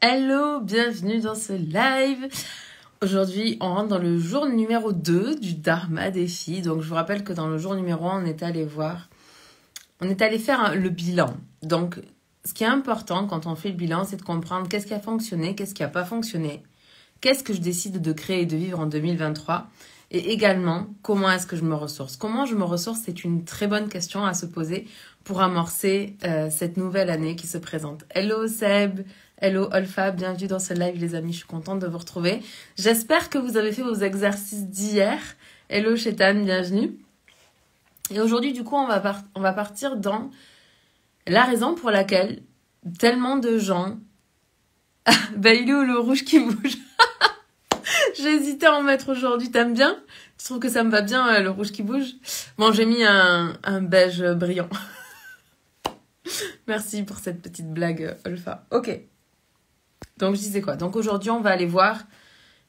Hello, bienvenue dans ce live. Aujourd'hui, on rentre dans le jour numéro 2 du Dharma Défi. Donc, je vous rappelle que dans le jour numéro 1, on est allé faire le bilan. Donc, ce qui est important quand on fait le bilan, c'est de comprendre qu'est-ce qui a fonctionné, qu'est-ce qui n'a pas fonctionné, qu'est-ce que je décide de créer et de vivre en 2023, et également, comment est-ce que je me ressource. Comment je me ressource, c'est une très bonne question à se poser pour amorcer cette nouvelle année qui se présente. Hello Seb, hello Olfa, bienvenue dans ce live les amis, je suis contente de vous retrouver. J'espère que vous avez fait vos exercices d'hier. Hello Chetan, bienvenue. Et aujourd'hui du coup on va partir dans la raison pour laquelle tellement de gens... bah il est où le rouge qui bouge? J'ai hésité à en mettre aujourd'hui, t'aimes bien? Tu trouves que ça me va bien le rouge qui bouge? Bon j'ai mis un beige brillant. Merci pour cette petite blague Olfa. Ok. Donc, je disais quoi? Donc, aujourd'hui, on va aller voir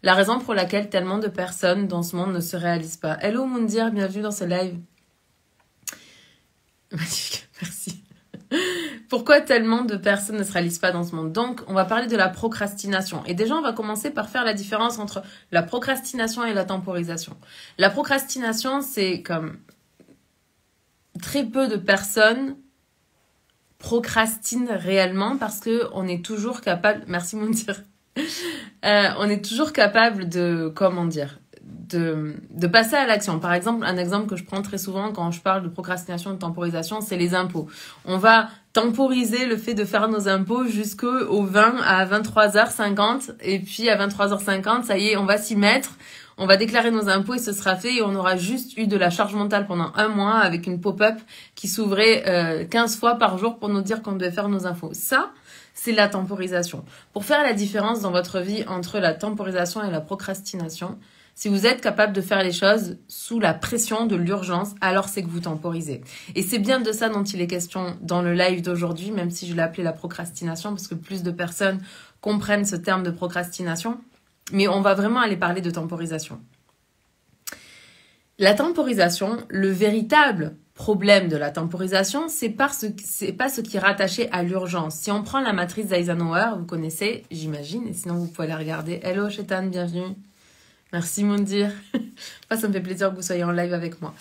la raison pour laquelle tellement de personnes dans ce monde ne se réalisent pas. Hello, Moundir, bienvenue dans ce live. Magnifique, merci. Pourquoi tellement de personnes ne se réalisent pas dans ce monde? Donc, on va parler de la procrastination. Et déjà, on va commencer par faire la différence entre la procrastination et la temporisation. La procrastination, c'est comme très peu de personnes procrastine réellement parce que on est toujours capable, merci Moundir, on est toujours capable de, comment dire, de passer à l'action. Par exemple, un exemple que je prends très souvent quand je parle de procrastination et de temporisation, c'est les impôts. On va temporiser le fait de faire nos impôts jusqu'au 20 à 23h50 et puis à 23h50, ça y est, on va s'y mettre. On va déclarer nos impôts et ce sera fait et on aura juste eu de la charge mentale pendant un mois avec une pop-up qui s'ouvrait 15 fois par jour pour nous dire qu'on devait faire nos infos. Ça, c'est la temporisation. Pour faire la différence dans votre vie entre la temporisation et la procrastination, si vous êtes capable de faire les choses sous la pression de l'urgence, alors c'est que vous temporisez. Et c'est bien de ça dont il est question dans le live d'aujourd'hui, même si je l'ai appelé la procrastination, parce que plus de personnes comprennent ce terme de procrastination. Mais on va vraiment aller parler de temporisation. La temporisation, le véritable problème de la temporisation, c'est pas ce qui est rattaché à l'urgence. Si on prend la matrice d'Eisenhower, vous connaissez, j'imagine, et sinon vous pouvez la regarder. Hello Chetan, bienvenue. Merci Moundir. Ça me fait plaisir que vous soyez en live avec moi.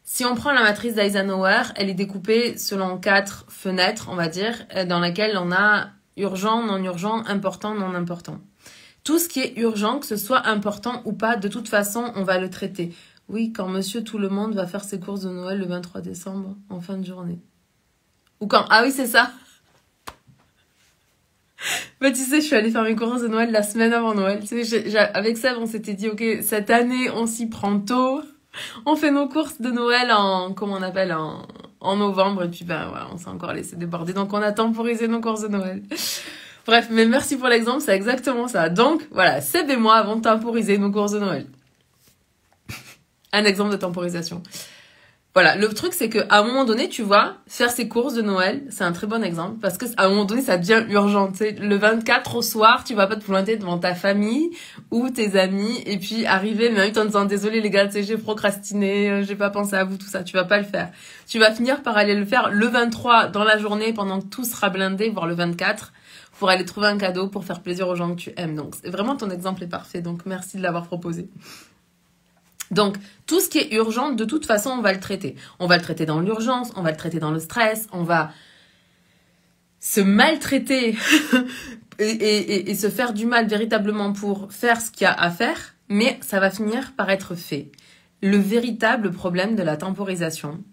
Si on prend la matrice d'Eisenhower, elle est découpée selon 4 fenêtres, on va dire, dans lesquelles on a urgent, non urgent, important, non important. Tout ce qui est urgent, que ce soit important ou pas, de toute façon, on va le traiter. Oui, quand monsieur tout le monde va faire ses courses de Noël le 23 décembre, en fin de journée. Ou quand... Ah oui, c'est ça. Bah tu sais, je suis allée faire mes courses de Noël la semaine avant Noël. Tu sais, avec Seb, on s'était dit, ok, cette année, on s'y prend tôt. On fait nos courses de Noël en novembre. Et puis, ben voilà, on s'est encore laissé déborder. Donc, on a temporisé nos courses de Noël. Bref, mais merci pour l'exemple, c'est exactement ça. Donc, voilà, Seb et moi avons temporisé nos courses de Noël. Un exemple de temporisation. Voilà, le truc, c'est qu'à un moment donné, tu vois, faire ses courses de Noël, c'est un très bon exemple, parce qu'à un moment donné, ça devient urgent. Tu sais, le 24 au soir, tu vas pas te pointer devant ta famille ou tes amis, et puis arriver le 28 en disant, désolé les gars, tu sais, j'ai procrastiné, j'ai pas pensé à vous, tout ça, tu vas pas le faire. Tu vas finir par aller le faire le 23 dans la journée, pendant que tout sera blindé, voire le 24, pour aller trouver un cadeau, pour faire plaisir aux gens que tu aimes. Donc, vraiment, ton exemple est parfait. Donc, merci de l'avoir proposé. Donc, tout ce qui est urgent, de toute façon, on va le traiter. On va le traiter dans l'urgence, on va le traiter dans le stress, on va se maltraiter et se faire du mal véritablement pour faire ce qu'il y a à faire, mais ça va finir par être fait. Le véritable problème de la temporisation,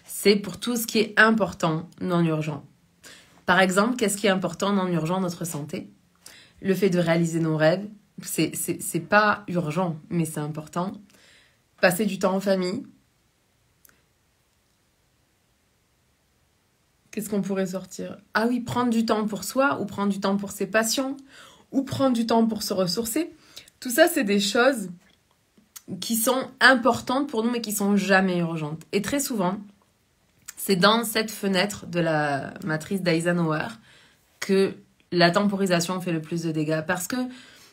c'est pour tout ce qui est important, non urgent. Par exemple, qu'est-ce qui est important, non urgent, notre santé? Le fait de réaliser nos rêves, c'est pas urgent, mais c'est important. Passer du temps en famille. Qu'est-ce qu'on pourrait sortir? Ah oui, prendre du temps pour soi, ou prendre du temps pour ses passions, ou prendre du temps pour se ressourcer. Tout ça, c'est des choses qui sont importantes pour nous, mais qui sont jamais urgentes. Et très souvent, c'est dans cette fenêtre de la matrice d'Eisenhower que la temporisation fait le plus de dégâts. Parce que,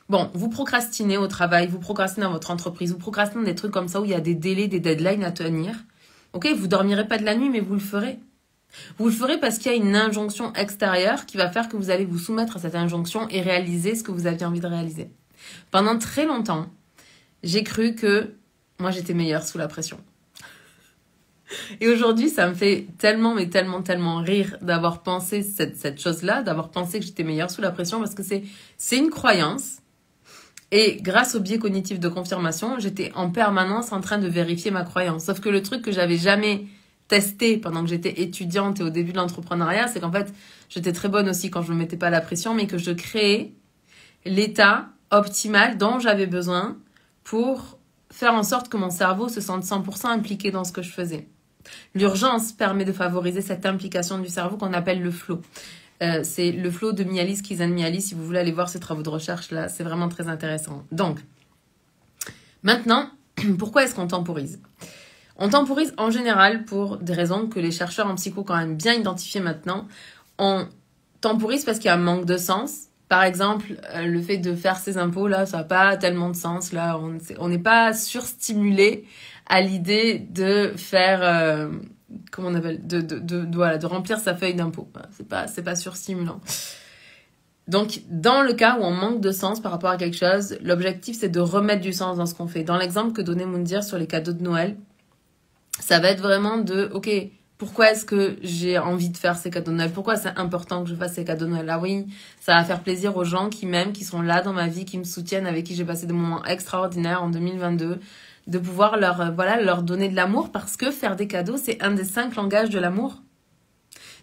bon, vous procrastinez au travail, vous procrastinez dans votre entreprise, vous procrastinez des trucs comme ça où il y a des délais, des deadlines à tenir. Ok, vous dormirez pas de la nuit, mais vous le ferez. Vous le ferez parce qu'il y a une injonction extérieure qui va faire que vous allez vous soumettre à cette injonction et réaliser ce que vous aviez envie de réaliser. Pendant très longtemps, j'ai cru que moi j'étais meilleure sous la pression. Et aujourd'hui, ça me fait tellement, mais tellement, tellement rire d'avoir pensé cette chose-là, d'avoir pensé que j'étais meilleure sous la pression, parce que c'est une croyance. Et grâce au biais cognitif de confirmation, j'étais en permanence en train de vérifier ma croyance. Sauf que le truc que j'avais jamais testé pendant que j'étais étudiante et au début de l'entrepreneuriat, c'est qu'en fait, j'étais très bonne aussi quand je me mettais pas la pression, mais que je créais l'état optimal dont j'avais besoin pour faire en sorte que mon cerveau se sente 100% impliqué dans ce que je faisais. L'urgence permet de favoriser cette implication du cerveau qu'on appelle le flow. C'est le flow de Mihaly Csikszentmihalyi. Si vous voulez aller voir ses travaux de recherche, là, c'est vraiment très intéressant. Donc, maintenant, pourquoi est-ce qu'on temporise ? On temporise en général pour des raisons que les chercheurs en psycho ont quand même bien identifiées maintenant. On temporise parce qu'il y a un manque de sens. Par exemple, le fait de faire ses impôts, là, ça n'a pas tellement de sens. Là, on n'est pas surstimulé à l'idée de faire, comment on appelle, de remplir sa feuille d'impôt. C'est pas surstimulant. Donc, dans le cas où on manque de sens par rapport à quelque chose, l'objectif, c'est de remettre du sens dans ce qu'on fait. Dans l'exemple que donnait Moundir sur les cadeaux de Noël, ça va être vraiment ok, pourquoi est-ce que j'ai envie de faire ces cadeaux de Noël ? Pourquoi c'est important que je fasse ces cadeaux de Noël ? Ah oui, ça va faire plaisir aux gens qui m'aiment, qui sont là dans ma vie, qui me soutiennent, avec qui j'ai passé des moments extraordinaires en 2022, de pouvoir leur donner de l'amour, parce que faire des cadeaux, c'est un des 5 langages de l'amour.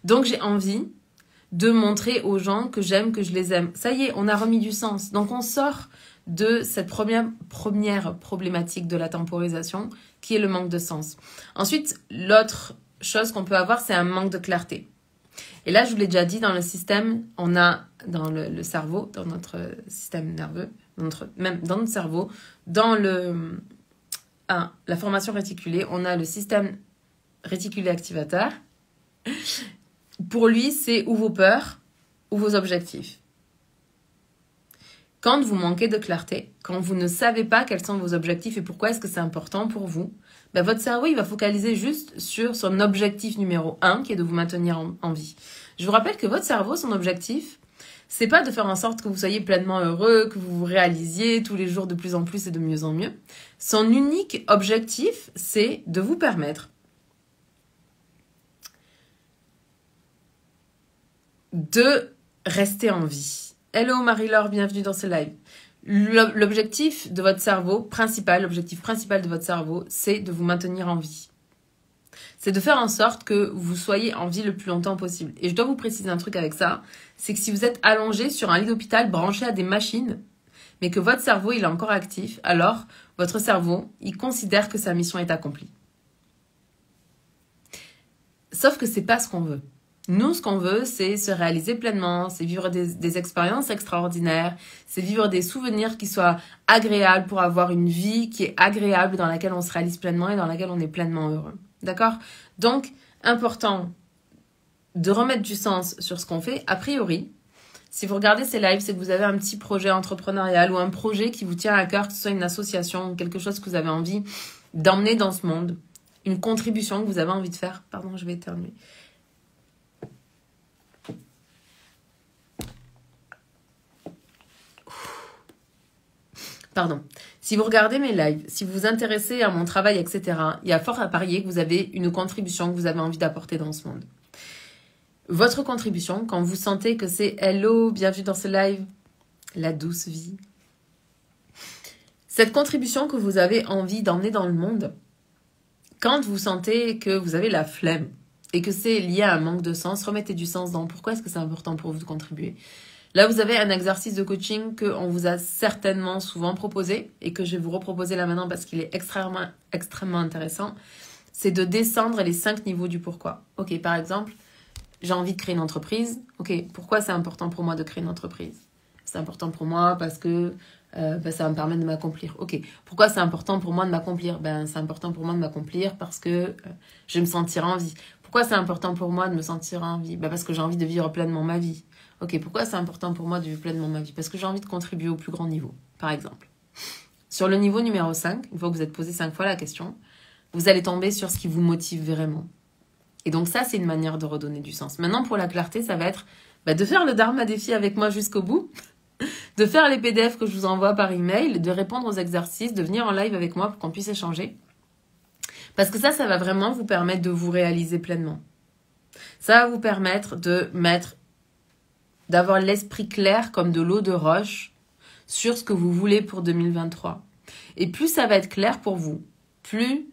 Donc j'ai envie de montrer aux gens que j'aime, que je les aime. Ça y est, on a remis du sens. Donc on sort de cette première problématique de la temporisation, qui est le manque de sens. Ensuite, l'autre chose qu'on peut avoir, c'est un manque de clarté. Et là, je vous l'ai déjà dit, dans le système, on a dans le cerveau, dans notre système nerveux, même dans notre cerveau, dans la formation réticulée, on a le système réticulé activateur. Pour lui, c'est ou vos peurs ou vos objectifs. Quand vous manquez de clarté, quand vous ne savez pas quels sont vos objectifs et pourquoi est-ce que c'est important pour vous, votre cerveau il va focaliser juste sur son objectif numéro 1, qui est de vous maintenir en vie. Je vous rappelle que votre cerveau, son objectif, c'est pas de faire en sorte que vous soyez pleinement heureux, que vous vous réalisiez tous les jours de plus en plus et de mieux en mieux. Son unique objectif, c'est de vous permettre de rester en vie. Hello Marie-Laure, bienvenue dans ce live. L'objectif de votre cerveau l'objectif principal de votre cerveau, c'est de vous maintenir en vie. C'est de faire en sorte que vous soyez en vie le plus longtemps possible. Et je dois vous préciser un truc avec ça, c'est que si vous êtes allongé sur un lit d'hôpital branché à des machines, mais que votre cerveau il est encore actif, alors votre cerveau, il considère que sa mission est accomplie. Sauf que c'est pas ce qu'on veut. Nous, ce qu'on veut, c'est se réaliser pleinement, c'est vivre des expériences extraordinaires, c'est vivre des souvenirs qui soient agréables pour avoir une vie qui est agréable, dans laquelle on se réalise pleinement et dans laquelle on est pleinement heureux. D'accord ? Donc, important de remettre du sens sur ce qu'on fait. A priori, si vous regardez ces lives, c'est que vous avez un petit projet entrepreneurial ou un projet qui vous tient à cœur, que ce soit une association, quelque chose que vous avez envie d'emmener dans ce monde, une contribution que vous avez envie de faire. Pardon, je vais éternuer. Pardon. Si vous regardez mes lives, si vous vous intéressez à mon travail, etc., il y a fort à parier que vous avez une contribution que vous avez envie d'apporter dans ce monde. Votre contribution, quand vous sentez que c'est « Hello, bienvenue dans ce live, la douce vie ». Cette contribution que vous avez envie d'emmener dans le monde, quand vous sentez que vous avez la flemme et que c'est lié à un manque de sens, remettez du sens dans pourquoi est-ce que c'est important pour vous de contribuer. Là, vous avez un exercice de coaching qu'on vous a certainement souvent proposé et que je vais vous reproposer là maintenant parce qu'il est extrêmement intéressant. C'est de descendre les 5 niveaux du pourquoi. Ok, par exemple, j'ai envie de créer une entreprise. Ok, pourquoi c'est important pour moi de créer une entreprise ? C'est important pour moi parce que ça va me permettre de m'accomplir. Ok, pourquoi c'est important pour moi de m'accomplir ? C'est important pour moi de m'accomplir parce que je vais me sentir en vie. Pourquoi c'est important pour moi de me sentir en vie ? Parce que j'ai envie de vivre pleinement ma vie. Ok, pourquoi c'est important pour moi de vivre pleinement ma vie ? Parce que j'ai envie de contribuer au plus grand niveau, par exemple. Sur le niveau numéro 5, une fois que vous êtes posé 5 fois la question, vous allez tomber sur ce qui vous motive vraiment. Et donc ça, c'est une manière de redonner du sens. Maintenant, pour la clarté, ça va être de faire le Dharma défi avec moi jusqu'au bout, de faire les PDF que je vous envoie par email, de répondre aux exercices, de venir en live avec moi pour qu'on puisse échanger. Parce que ça va vraiment vous permettre de vous réaliser pleinement. Ça va vous permettre d'avoir l'esprit clair comme de l'eau de roche sur ce que vous voulez pour 2023. Et plus ça va être clair pour vous, plus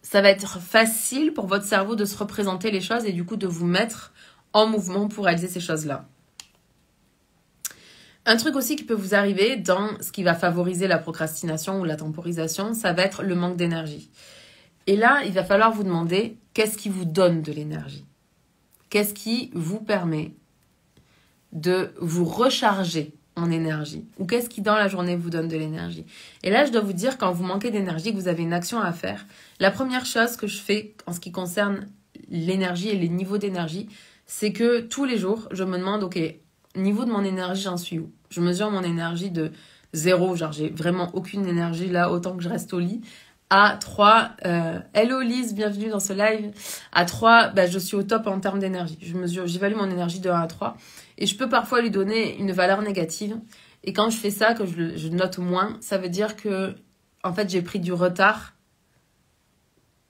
ça va être facile pour votre cerveau de se représenter les choses et du coup de vous mettre en mouvement pour réaliser ces choses-là. Un truc aussi qui peut vous arriver dans ce qui va favoriser la procrastination ou la temporisation, ça va être le manque d'énergie. Et là, il va falloir vous demander qu'est-ce qui vous donne de l'énergie ? Qu'est-ce qui vous permet de vous recharger en énergie? Ou qu'est-ce qui dans la journée vous donne de l'énergie? Et là, je dois vous dire, quand vous manquez d'énergie, que vous avez une action à faire, la première chose que je fais en ce qui concerne l'énergie et les niveaux d'énergie, c'est que tous les jours, je me demande, ok, niveau de mon énergie, j'en suis où? Je mesure mon énergie de 0, genre j'ai vraiment aucune énergie là, autant que je reste au lit, à 3, hello Lise, bienvenue dans ce live, à 3, je suis au top en termes d'énergie. J'évalue mon énergie de 1 à 3, et je peux parfois lui donner une valeur négative, et quand je fais ça, que je note moins, ça veut dire que, en fait, j'ai pris du retard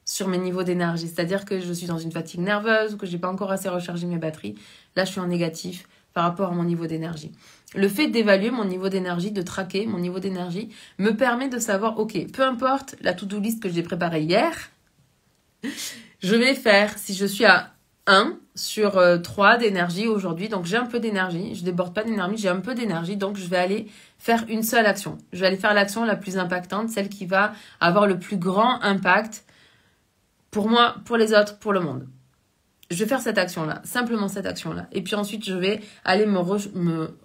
sur mes niveaux d'énergie, c'est-à-dire que je suis dans une fatigue nerveuse, ou que j'ai pas encore assez rechargé mes batteries, là je suis en négatif par rapport à mon niveau d'énergie. Le fait d'évaluer mon niveau d'énergie, de traquer mon niveau d'énergie, me permet de savoir, ok, peu importe la to-do list que j'ai préparée hier, je vais faire, si je suis à 1 sur 3 d'énergie aujourd'hui, donc j'ai un peu d'énergie, je déborde pas d'énergie, j'ai un peu d'énergie, donc je vais aller faire une seule action. Je vais aller faire l'action la plus impactante, celle qui va avoir le plus grand impact pour moi, pour les autres, pour le monde. Je vais faire cette action-là, simplement cette action-là. Et puis ensuite, je vais aller me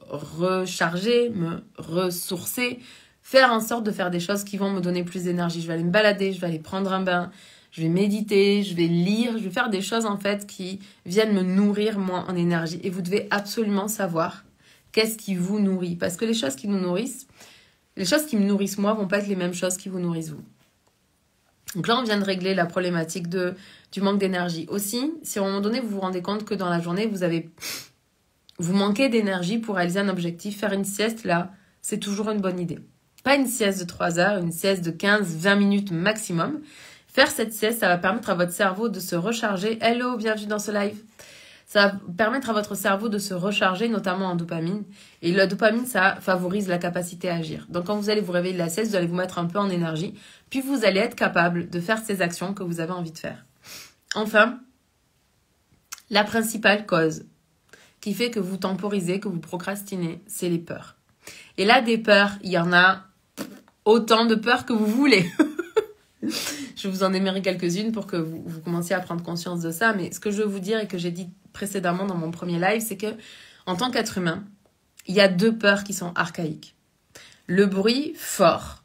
recharger, me ressourcer, faire en sorte de faire des choses qui vont me donner plus d'énergie. Je vais aller me balader, je vais aller prendre un bain, je vais méditer, je vais lire, je vais faire des choses en fait qui viennent me nourrir moi en énergie. Et vous devez absolument savoir qu'est-ce qui vous nourrit. Parce que les choses qui nous nourrissent, les choses qui me nourrissent moi vont pas être les mêmes choses qui vous nourrissent vous. Donc là, on vient de régler la problématique du manque d'énergie. Aussi, si à un moment donné, vous vous rendez compte que dans la journée, vous manquez d'énergie pour réaliser un objectif, faire une sieste, là, c'est toujours une bonne idée. Pas une sieste de 3 heures, une sieste de 15-20 minutes maximum. Faire cette sieste, ça va permettre à votre cerveau de se recharger. Hello, bienvenue dans ce live. Ça va permettre à votre cerveau de se recharger, notamment en dopamine. Et la dopamine, ça favorise la capacité à agir. Donc, quand vous allez vous réveiller de la sieste, vous allez vous mettre un peu en énergie. Puis, vous allez être capable de faire ces actions que vous avez envie de faire. Enfin, la principale cause qui fait que vous temporisez, que vous procrastinez, c'est les peurs. Et là, des peurs, il y en a autant de peurs que vous voulez. Je vous en énumérer quelques-unes pour que vous commenciez à prendre conscience de ça. Mais ce que je veux vous dire et que j'ai dit précédemment dans mon premier live, c'est que en tant qu'être humain, il y a 2 peurs qui sont archaïques. Le bruit fort.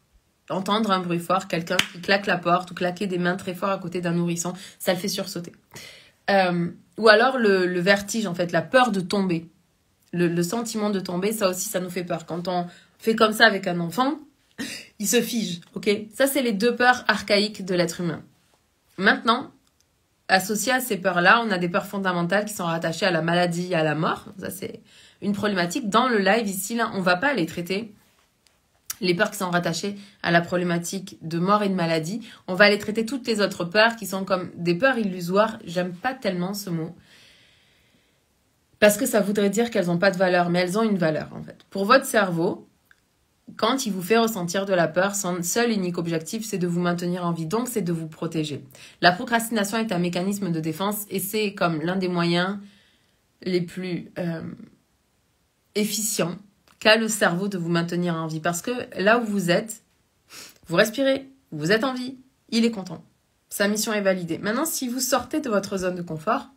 Entendre un bruit fort, quelqu'un qui claque la porte ou claquer des mains très fort à côté d'un nourrisson, ça le fait sursauter. Ou alors le vertige, en fait, la peur de tomber. Le sentiment de tomber, ça aussi, ça nous fait peur. Quand on fait comme ça avec un enfant, il se fige, ok? Ça, c'est les 2 peurs archaïques de l'être humain. Maintenant, associé à ces peurs-là, on a des peurs fondamentales qui sont rattachées à la maladie, à la mort. Ça, c'est une problématique. Dans le live ici, là, on va pas les traiter. Les peurs qui sont rattachées à la problématique de mort et de maladie. On va aller traiter toutes les autres peurs qui sont comme des peurs illusoires. J'aime pas tellement ce mot. Parce que ça voudrait dire qu'elles n'ont pas de valeur, mais elles ont une valeur, en fait. Pour votre cerveau, quand il vous fait ressentir de la peur, son seul et unique objectif, c'est de vous maintenir en vie. Donc, c'est de vous protéger. La procrastination est un mécanisme de défense et c'est comme l'un des moyens les plus efficients qu'a le cerveau de vous maintenir en vie. Parce que là où vous êtes, vous respirez, vous êtes en vie, il est content. Sa mission est validée. Maintenant, si vous sortez de votre zone de confort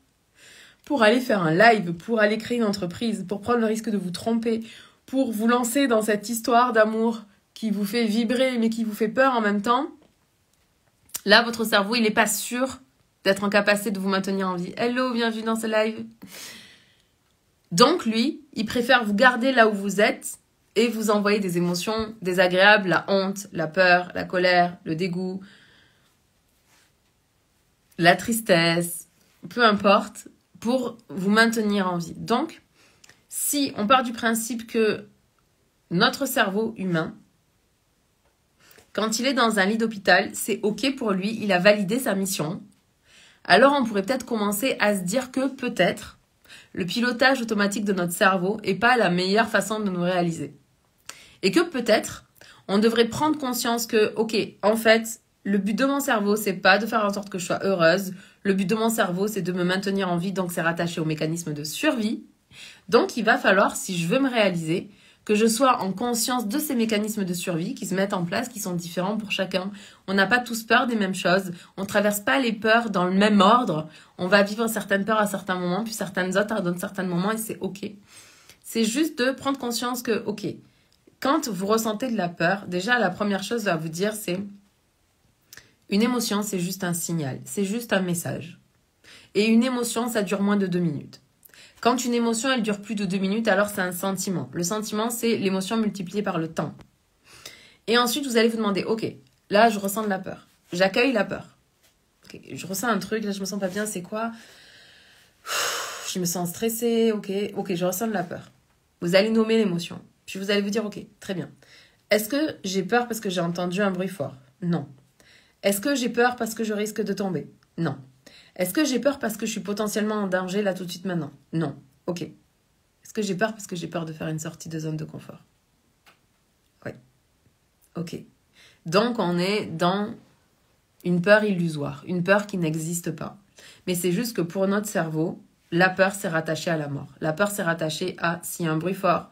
pour aller faire un live, pour aller créer une entreprise, pour prendre le risque de vous tromper, pour vous lancer dans cette histoire d'amour qui vous fait vibrer mais qui vous fait peur en même temps, là, votre cerveau, il n'est pas sûr d'être en capacité de vous maintenir en vie. Hello, bienvenue dans ce live. Donc, lui, il préfère vous garder là où vous êtes et vous envoyer des émotions désagréables, la honte, la peur, la colère, le dégoût, la tristesse, peu importe, pour vous maintenir en vie. Donc, si on part du principe que notre cerveau humain, quand il est dans un lit d'hôpital, c'est OK pour lui, il a validé sa mission, alors on pourrait peut-être commencer à se dire que peut-être le pilotage automatique de notre cerveau n'est pas la meilleure façon de nous réaliser. Et que peut-être on devrait prendre conscience que, OK, en fait, le but de mon cerveau, c'est pas de faire en sorte que je sois heureuse. Le but de mon cerveau, c'est de me maintenir en vie, donc c'est rattaché au mécanisme de survie. Donc, il va falloir, si je veux me réaliser, que je sois en conscience de ces mécanismes de survie qui se mettent en place, qui sont différents pour chacun. On n'a pas tous peur des mêmes choses. On ne traverse pas les peurs dans le même ordre. On va vivre certaines peurs à certains moments, puis certaines autres à d'autres certains moments, et c'est OK. C'est juste de prendre conscience que, OK, quand vous ressentez de la peur, déjà, la première chose à vous dire, c'est une émotion, c'est juste un signal, c'est juste un message. Et une émotion, ça dure moins de 2 minutes. Quand une émotion, elle dure plus de 2 minutes, alors c'est un sentiment. Le sentiment, c'est l'émotion multipliée par le temps. Et ensuite, vous allez vous demander, OK, là, je ressens de la peur. J'accueille la peur. Okay, je ressens un truc, là, je me sens pas bien, c'est quoi? Je me sens stressée, OK, je ressens de la peur. Vous allez nommer l'émotion. Puis vous allez vous dire, OK, très bien. Est-ce que j'ai peur parce que j'ai entendu un bruit fort? Non. Est-ce que j'ai peur parce que je risque de tomber? Non. Est-ce que j'ai peur parce que je suis potentiellement en danger là tout de suite maintenant? Non. OK. Est-ce que j'ai peur parce que j'ai peur de faire une sortie de zone de confort? Oui. OK. Donc on est dans une peur illusoire, une peur qui n'existe pas. Mais c'est juste que pour notre cerveau, la peur s'est rattachée à la mort. La peur s'est rattachée à s'il y a un bruit fort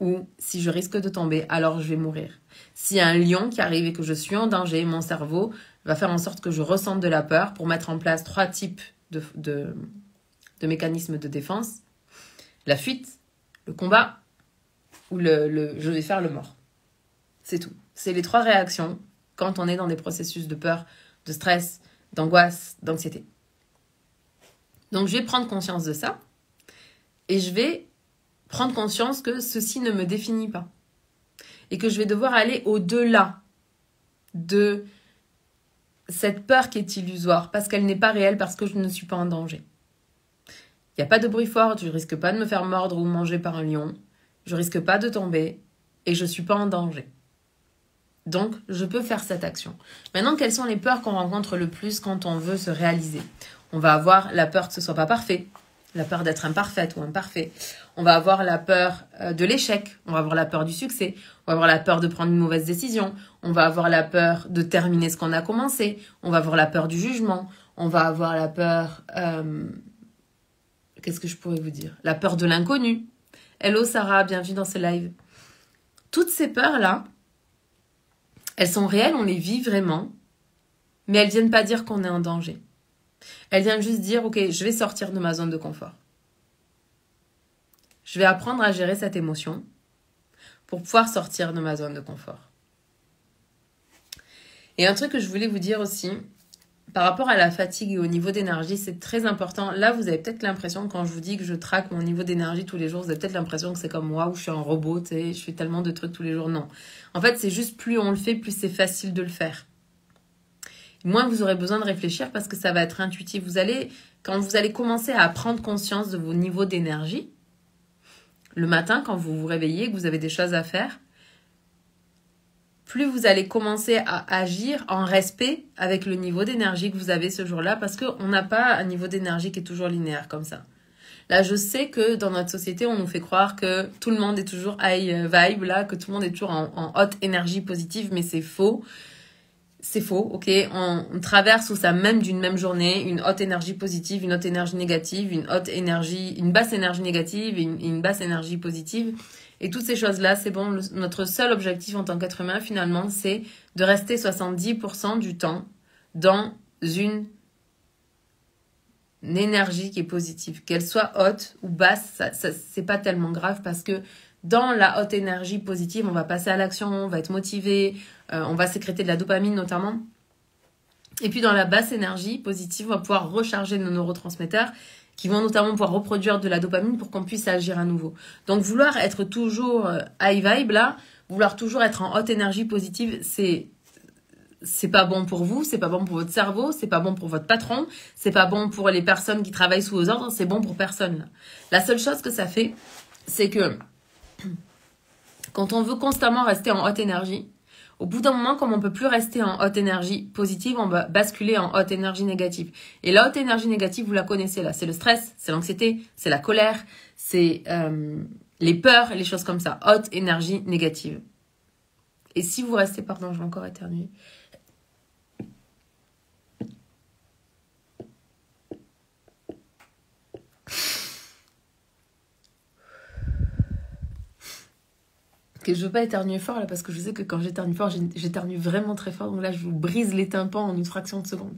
ou si je risque de tomber, alors je vais mourir. S'il y a un lion qui arrive et que je suis en danger, mon cerveau va faire en sorte que je ressente de la peur pour mettre en place 3 types de mécanismes de défense. La fuite, le combat ou je vais faire le mort. C'est tout. C'est les 3 réactions quand on est dans des processus de peur, de stress, d'angoisse, d'anxiété. Donc je vais prendre conscience de ça et je vais prendre conscience que ceci ne me définit pas. Et que je vais devoir aller au-delà de cette peur qui est illusoire, parce qu'elle n'est pas réelle, parce que je ne suis pas en danger. Il n'y a pas de bruit fort, je ne risque pas de me faire mordre ou manger par un lion, je ne risque pas de tomber, et je ne suis pas en danger. Donc, je peux faire cette action. Maintenant, quelles sont les peurs qu'on rencontre le plus quand on veut se réaliser? On va avoir la peur que ce ne soit pas parfait, la peur d'être imparfaite ou imparfait. On va avoir la peur de l'échec, on va avoir la peur du succès, on va avoir la peur de prendre une mauvaise décision, on va avoir la peur de terminer ce qu'on a commencé, on va avoir la peur du jugement, on va avoir la peur... qu'est-ce que je pourrais vous dire? La peur de l'inconnu. Hello Sarah, bienvenue dans ce live. Toutes ces peurs-là, elles sont réelles, on les vit vraiment, mais elles viennent pas dire qu'on est en danger. Elles viennent juste dire, OK, je vais sortir de ma zone de confort. Je vais apprendre à gérer cette émotion pour pouvoir sortir de ma zone de confort. Et un truc que je voulais vous dire aussi, par rapport à la fatigue et au niveau d'énergie, c'est très important. Là, vous avez peut-être l'impression, quand je vous dis que je traque mon niveau d'énergie tous les jours, vous avez peut-être l'impression que c'est comme moi, où je suis un robot, tu sais, je fais tellement de trucs tous les jours. Non. En fait, c'est juste plus on le fait, plus c'est facile de le faire. Moins vous aurez besoin de réfléchir parce que ça va être intuitif. Quand vous allez commencer à prendre conscience de vos niveaux d'énergie, le matin, quand vous vous réveillez, que vous avez des choses à faire, plus vous allez commencer à agir en respect avec le niveau d'énergie que vous avez ce jour-là, parce qu'on n'a pas un niveau d'énergie qui est toujours linéaire comme ça. Là, je sais que dans notre société, on nous fait croire que tout le monde est toujours high vibe, là, que tout le monde est toujours en haute énergie positive, mais c'est faux. C'est faux, ok? On traverse au sein même d'une même journée une haute énergie positive, une haute énergie négative, une basse énergie négative et une basse énergie positive. Et toutes ces choses-là, c'est bon. Notre seul objectif en tant qu'être humain, finalement, c'est de rester 70% du temps dans une énergie qui est positive. Qu'elle soit haute ou basse, ça c'est pas tellement grave parce que dans la haute énergie positive, on va passer à l'action, on va être motivé, on va sécréter de la dopamine notamment. Et puis dans la basse énergie positive, on va pouvoir recharger nos neurotransmetteurs qui vont notamment pouvoir reproduire de la dopamine pour qu'on puisse agir à nouveau. Donc vouloir être toujours high vibe là, vouloir toujours être en haute énergie positive, c'est pas bon pour vous, c'est pas bon pour votre cerveau, c'est pas bon pour votre patron, c'est pas bon pour les personnes qui travaillent sous vos ordres, c'est bon pour personne. Là. La seule chose que ça fait, c'est que quand on veut constamment rester en haute énergie, au bout d'un moment, comme on peut plus rester en haute énergie positive, on va basculer en haute énergie négative. Et la haute énergie négative, vous la connaissez là, c'est le stress, c'est l'anxiété, c'est la colère, c'est les peurs, les choses comme ça. Haute énergie négative. Et si vous restez, pardon, je vais encore éternuer. Que je veux pas éternuer fort là parce que je sais que quand j'éternue fort, j'éternue vraiment très fort. Donc là, je vous brise les tympans en une fraction de seconde.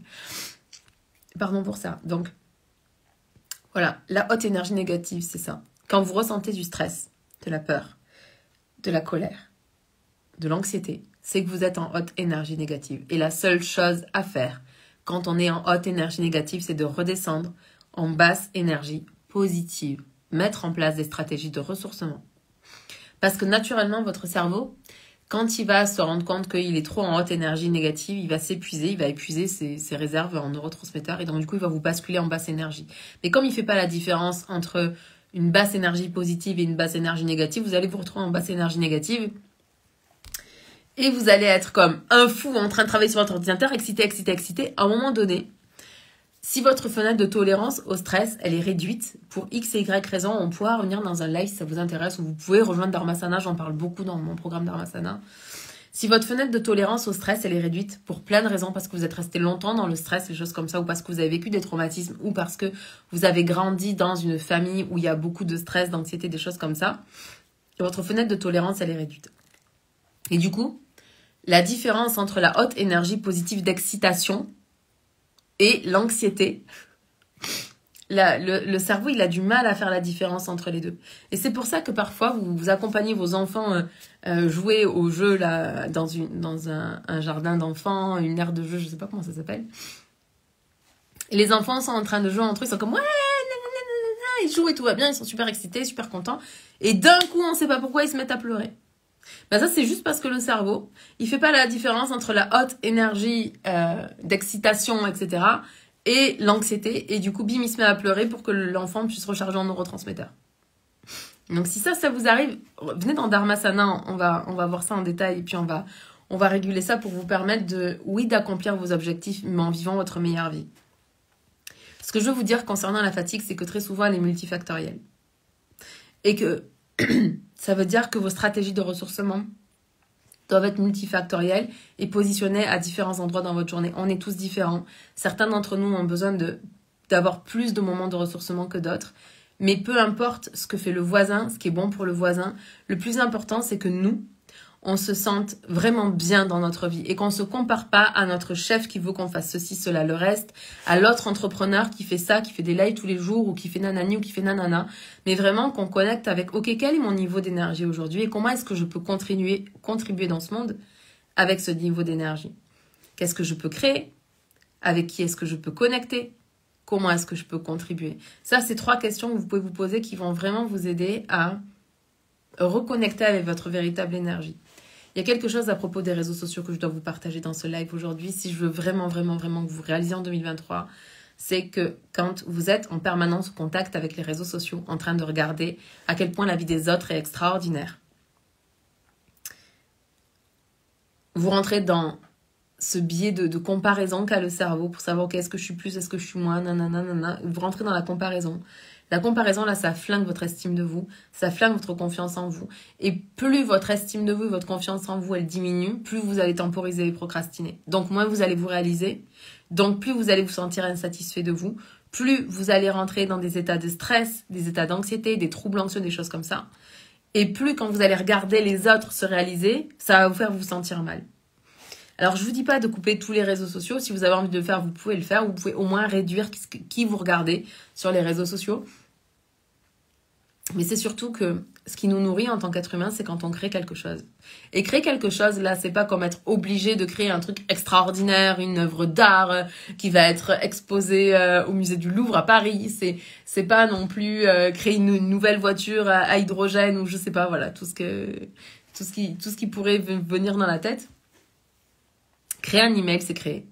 Pardon pour ça. Donc, voilà, la haute énergie négative, c'est ça. Quand vous ressentez du stress, de la peur, de la colère, de l'anxiété, c'est que vous êtes en haute énergie négative. Et la seule chose à faire quand on est en haute énergie négative, c'est de redescendre en basse énergie positive. Mettre en place des stratégies de ressourcement. Parce que naturellement, votre cerveau, quand il va se rendre compte qu'il est trop en haute énergie négative, il va s'épuiser, il va épuiser ses réserves en neurotransmetteurs et donc du coup, il va vous basculer en basse énergie. Mais comme il ne fait pas la différence entre une basse énergie positive et une basse énergie négative, vous allez vous retrouver en basse énergie négative et vous allez être comme un fou en train de travailler sur votre ordinateur, excité. À un moment donné, si votre fenêtre de tolérance au stress, elle est réduite, pour X et Y raison, on pourra revenir dans un live si ça vous intéresse, ou vous pouvez rejoindre Dharmasana, j'en parle beaucoup dans mon programme Dharmasana. Si votre fenêtre de tolérance au stress, elle est réduite pour plein de raisons, parce que vous êtes resté longtemps dans le stress, les choses comme ça, ou parce que vous avez vécu des traumatismes, ou parce que vous avez grandi dans une famille où il y a beaucoup de stress, d'anxiété, des choses comme ça, votre fenêtre de tolérance, elle est réduite. Et du coup, la différence entre la haute énergie positive d'excitation et l'anxiété, le cerveau, il a du mal à faire la différence entre les deux. Et c'est pour ça que parfois, vous accompagnez vos enfants jouer au jeu là, dans un jardin d'enfants, une aire de jeu, je sais pas comment ça s'appelle. Et les enfants sont en train de jouer entre eux, ils sont comme « Ouais, nanana, ils jouent et tout va bien, ils sont super excités, super contents. » Et d'un coup, on sait pas pourquoi, ils se mettent à pleurer. Ben ça, c'est juste parce que le cerveau, il fait pas la différence entre la haute énergie d'excitation, etc., et l'anxiété. Et du coup, bim, il se met à pleurer pour que l'enfant puisse recharger en neurotransmetteurs. Donc, si ça vous arrive, venez dans Dharmasana, on va voir ça en détail, et puis on va réguler ça pour vous permettre d'accomplir vos objectifs, mais en vivant votre meilleure vie. Ce que je veux vous dire concernant la fatigue, c'est que très souvent, elle est multifactorielle. Et que ça veut dire que vos stratégies de ressourcement doivent être multifactorielles et positionnées à différents endroits dans votre journée. On est tous différents. Certains d'entre nous ont besoin d'avoir plus de moments de ressourcement que d'autres. Mais peu importe ce que fait le voisin, ce qui est bon pour le voisin, le plus important, c'est que nous, on se sente vraiment bien dans notre vie et qu'on ne se compare pas à notre chef qui veut qu'on fasse ceci, cela, le reste, à l'autre entrepreneur qui fait ça, qui fait des lives tous les jours ou qui fait nanani ou qui fait nanana, mais vraiment qu'on connecte avec ok, quel est mon niveau d'énergie aujourd'hui et comment est-ce que je peux contribuer dans ce monde avec ce niveau d'énergie. Qu'est-ce que je peux créer? Avec qui est-ce que je peux connecter? Comment est-ce que je peux contribuer? Ça, c'est 3 questions que vous pouvez vous poser qui vont vraiment vous aider à reconnecter avec votre véritable énergie. Il y a quelque chose à propos des réseaux sociaux que je dois vous partager dans ce live aujourd'hui. Si je veux vraiment que vous réalisiez en 2023, c'est que quand vous êtes en permanence en contact avec les réseaux sociaux, en train de regarder à quel point la vie des autres est extraordinaire, vous rentrez dans ce biais de comparaison qu'a le cerveau pour savoir est-ce que je suis plus, est-ce que je suis moins, nanana. Vous rentrez dans la comparaison. La comparaison, là, ça flingue votre estime de vous, ça flingue votre confiance en vous. Et plus votre estime de vous et votre confiance en vous, elle diminue, plus vous allez temporiser et procrastiner. Donc, moins vous allez vous réaliser. Donc, plus vous allez vous sentir insatisfait de vous, plus vous allez rentrer dans des états de stress, des états d'anxiété, des troubles anxieux, des choses comme ça. Et plus quand vous allez regarder les autres se réaliser, ça va vous faire vous sentir mal. Alors, je vous dis pas de couper tous les réseaux sociaux. Si vous avez envie de le faire, vous pouvez le faire. Vous pouvez au moins réduire qui vous regardez sur les réseaux sociaux. Mais c'est surtout que ce qui nous nourrit en tant qu'être humain, c'est quand on crée quelque chose. Et créer quelque chose, là, c'est pas comme être obligé de créer un truc extraordinaire, une œuvre d'art qui va être exposée au musée du Louvre à Paris. C'est pas non plus créer une nouvelle voiture à hydrogène ou je sais pas, voilà, tout ce qui pourrait venir dans la tête. Créer un email, c'est créer.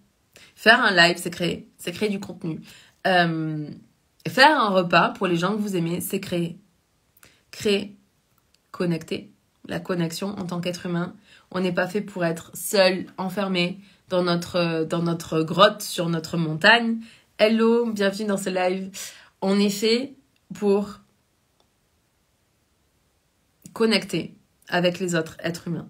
Faire un live, c'est créer. C'est créer du contenu. Faire un repas pour les gens que vous aimez, c'est créer. Créer, connecter. La connexion en tant qu'être humain. On n'est pas fait pour être seul, enfermé dans notre grotte sur notre montagne. Hello, bienvenue dans ce live. On est fait pour connecter avec les autres êtres humains.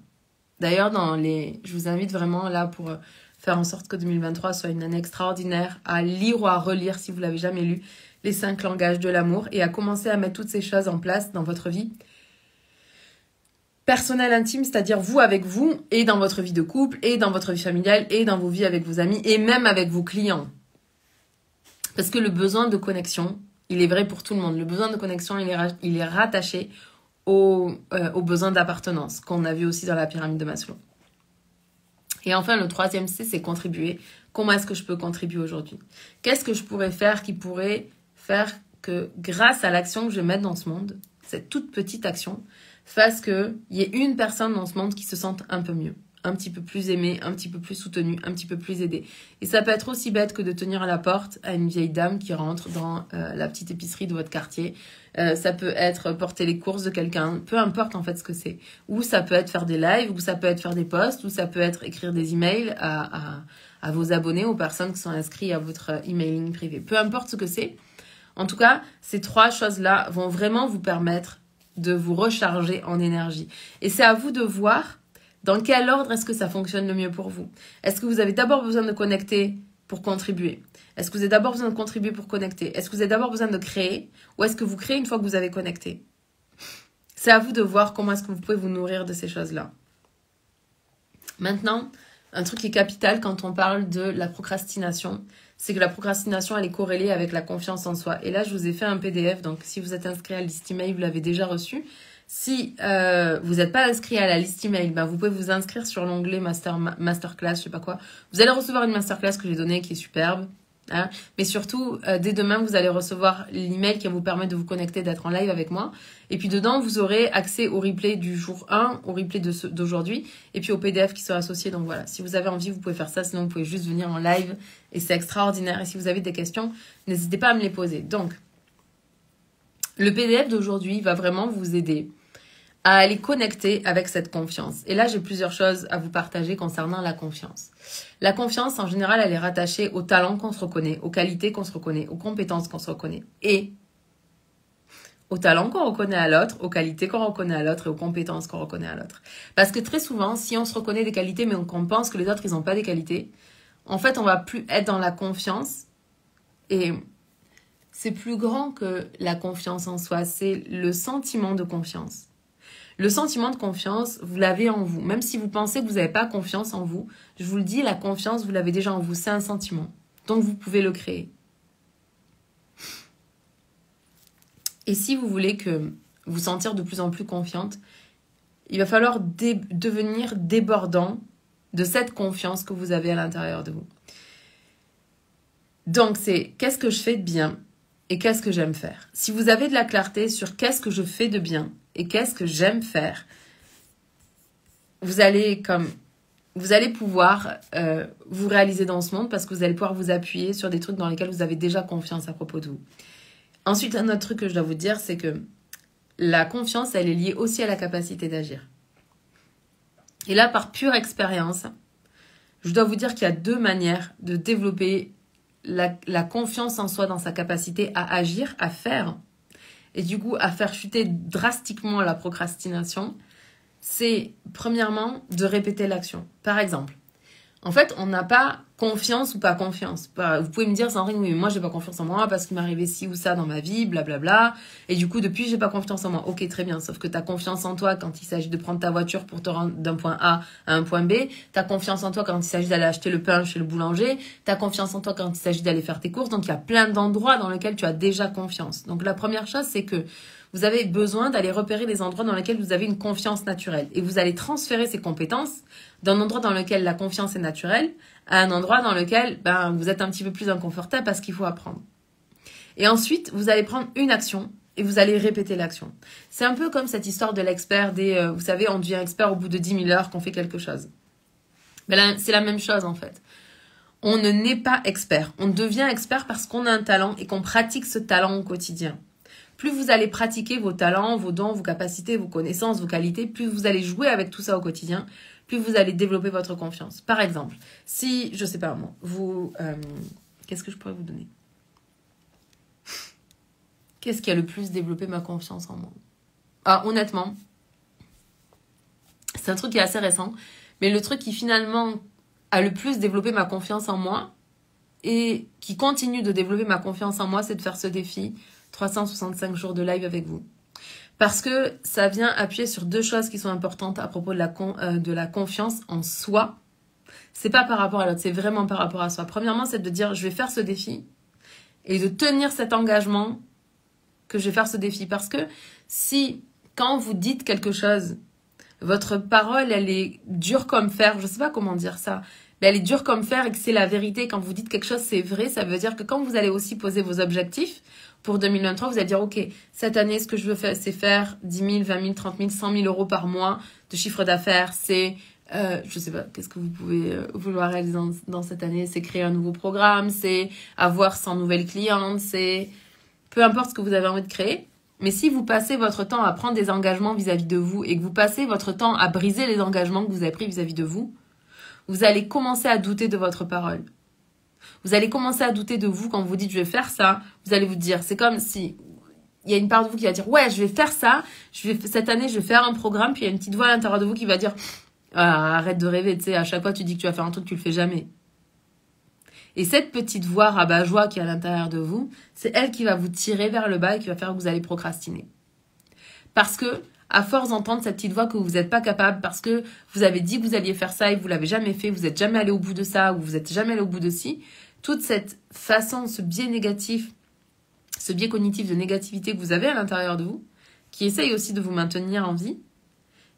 D'ailleurs, je vous invite vraiment là pour faire en sorte que 2023 soit une année extraordinaire, à lire ou à relire si vous l'avez jamais lu, les 5 langages de l'amour et à commencer à mettre toutes ces choses en place dans votre vie personnelle, intime, c'est-à-dire vous avec vous et dans votre vie de couple et dans votre vie familiale et dans vos vies avec vos amis et même avec vos clients. Parce que le besoin de connexion, il est vrai pour tout le monde. Le besoin de connexion, il est rattaché au besoin d'appartenance qu'on a vu aussi dans la pyramide de Maslow. Et enfin, le 3e C, c'est contribuer. Comment est-ce que je peux contribuer aujourd'hui? Qu'est-ce que je pourrais faire qui pourrait faire que grâce à l'action que je vais mettre dans ce monde, cette toute petite action, fasse qu'il y ait une personne dans ce monde qui se sente un peu mieux, un petit peu plus aimée, un petit peu plus soutenue, un petit peu plus aidée. Et ça peut être aussi bête que de tenir à la porte à une vieille dame qui rentre dans la petite épicerie de votre quartier. Ça peut être porter les courses de quelqu'un, peu importe en fait ce que c'est. Ou ça peut être faire des lives, ou ça peut être faire des posts, ou ça peut être écrire des emails à vos abonnés, aux personnes qui sont inscrites à votre emailing privé. Peu importe ce que c'est. En tout cas, ces 3 choses-là vont vraiment vous permettre de vous recharger en énergie. Et c'est à vous de voir dans quel ordre est-ce que ça fonctionne le mieux pour vous. Est-ce que vous avez d'abord besoin de connecter pour contribuer? Est-ce que vous avez d'abord besoin de contribuer pour connecter? Est-ce que vous avez d'abord besoin de créer? Ou est-ce que vous créez une fois que vous avez connecté? C'est à vous de voir comment est-ce que vous pouvez vous nourrir de ces choses-là. Maintenant, un truc qui est capital quand on parle de la procrastination, c'est que la procrastination, elle est corrélée avec la confiance en soi. Et là, je vous ai fait un PDF, donc si vous êtes inscrit à la liste email, vous l'avez déjà reçu. Si vous n'êtes pas inscrit à la liste email, ben vous pouvez vous inscrire sur l'onglet Masterclass, je sais pas quoi. Vous allez recevoir une Masterclass que j'ai donnée qui est superbe. Hein. Mais surtout, dès demain, vous allez recevoir l'email qui va vous permettre de vous connecter, d'être en live avec moi. Et puis dedans, vous aurez accès au replay du jour 1, au replay d'aujourd'hui, et puis au PDF qui sera associé. Donc voilà, si vous avez envie, vous pouvez faire ça. Sinon, vous pouvez juste venir en live et c'est extraordinaire. Et si vous avez des questions, n'hésitez pas à me les poser. Donc, le PDF d'aujourd'hui va vraiment vous aider à aller connecter avec cette confiance. Et là, j'ai plusieurs choses à vous partager concernant la confiance. La confiance, en général, elle est rattachée au talent qu'on se reconnaît, aux qualités qu'on se reconnaît, aux compétences qu'on se reconnaît. Et au talent qu'on reconnaît à l'autre, aux qualités qu'on reconnaît à l'autre et aux compétences qu'on reconnaît à l'autre. Parce que très souvent, si on se reconnaît des qualités, mais qu'on pense que les autres, ils n'ont pas des qualités, en fait, on va plus être dans la confiance. Et c'est plus grand que la confiance en soi. C'est le sentiment de confiance. Le sentiment de confiance, vous l'avez en vous. Même si vous pensez que vous n'avez pas confiance en vous, je vous le dis, la confiance, vous l'avez déjà en vous. C'est un sentiment. Donc, vous pouvez le créer. Et si vous voulez que vous sentir de plus en plus confiante, il va falloir devenir débordant de cette confiance que vous avez à l'intérieur de vous. Donc, c'est qu'est-ce que je fais de bien et qu'est-ce que j'aime faire. Si vous avez de la clarté sur qu'est-ce que je fais de bien et qu'est-ce que j'aime faire, vous allez pouvoir vous réaliser dans ce monde parce que vous allez pouvoir vous appuyer sur des trucs dans lesquels vous avez déjà confiance à propos de vous. Ensuite, un autre truc que je dois vous dire, c'est que la confiance, elle est liée aussi à la capacité d'agir. Et là, par pure expérience, je dois vous dire qu'il y a 2 manières de développer la confiance en soi dans sa capacité à agir, à faire, et du coup à faire chuter drastiquement la procrastination. C'est premièrement de répéter l'action. Par exemple, en fait, on n'a pas confiance ou pas confiance. Vous pouvez me dire, Sandrine, oui, mais moi, j'ai pas confiance en moi parce qu'il m'est arrivé ci ou ça dans ma vie, blablabla. Et du coup, depuis, j'ai pas confiance en moi. Ok, très bien. Sauf que tu as confiance en toi quand il s'agit de prendre ta voiture pour te rendre d'un point A à un point B. Tu as confiance en toi quand il s'agit d'aller acheter le pain chez le boulanger. Tu as confiance en toi quand il s'agit d'aller faire tes courses. Donc, il y a plein d'endroits dans lesquels tu as déjà confiance. Donc, la première chose, c'est que vous avez besoin d'aller repérer des endroits dans lesquels vous avez une confiance naturelle. Et vous allez transférer ces compétences d'un endroit dans lequel la confiance est naturelle à un endroit dans lequel vous êtes un petit peu plus inconfortable parce qu'il faut apprendre. Et ensuite, vous allez prendre une action et vous allez répéter l'action. C'est un peu comme cette histoire de l'expert vous savez, on devient expert au bout de 10 000 heures qu'on fait quelque chose. Ben là, c'est la même chose en fait. On ne naît pas expert. On devient expert parce qu'on a un talent et qu'on pratique ce talent au quotidien. Plus vous allez pratiquer vos talents, vos dons, vos capacités, vos connaissances, vos qualités, plus vous allez jouer avec tout ça au quotidien, plus vous allez développer votre confiance. Par exemple, si, je sais pas moi, qu'est-ce que je pourrais vous donner? Qu'est-ce qui a le plus développé ma confiance en moi? Ah, honnêtement, c'est un truc qui est assez récent, mais le truc qui finalement a le plus développé ma confiance en moi et qui continue de développer ma confiance en moi, c'est de faire ce défi 365 jours de live avec vous. Parce que ça vient appuyer sur deux choses qui sont importantes à propos de la confiance en soi. C'est pas par rapport à l'autre, c'est vraiment par rapport à soi. Premièrement, c'est de dire, je vais faire ce défi et de tenir cet engagement que je vais faire ce défi. Parce que si, quand vous dites quelque chose, votre parole, elle est dure comme fer, je sais pas comment dire ça, mais elle est dure comme fer et que c'est la vérité. Quand vous dites quelque chose, c'est vrai, ça veut dire que quand vous allez aussi poser vos objectifs, pour 2023, vous allez dire, OK, cette année, ce que je veux faire, c'est faire 10 000, 20 000, 30 000, 100 000 euros par mois de chiffre d'affaires. C'est, je sais pas, qu'est-ce que vous pouvez vouloir réaliser dans cette année? C'est créer un nouveau programme, c'est avoir 100 nouvelles clientes, c'est peu importe ce que vous avez envie de créer. Mais si vous passez votre temps à prendre des engagements vis-à-vis de vous et que vous passez votre temps à briser les engagements que vous avez pris vis-à-vis de vous, vous allez commencer à douter de votre parole. Vous allez commencer à douter de vous quand vous dites je vais faire ça. Vous allez vous dire, c'est comme si il y a une part de vous qui va dire ouais, je vais faire ça. Cette année, je vais faire un programme. Puis il y a une petite voix à l'intérieur de vous qui va dire ah, arrête de rêver. Tu sais, à chaque fois tu dis que tu vas faire un truc, tu le fais jamais. Et cette petite voix rabat-joie qui est à l'intérieur de vous, c'est elle qui va vous tirer vers le bas et qui va faire que vous allez procrastiner. Parce que à force d'entendre cette petite voix que vous n'êtes pas capable, parce que vous avez dit que vous alliez faire ça et que vous l'avez jamais fait, vous n'êtes jamais allé au bout de ça ou vous n'êtes jamais allé au bout de ci, toute cette façon, ce biais négatif, ce biais cognitif de négativité que vous avez à l'intérieur de vous, qui essaye aussi de vous maintenir en vie,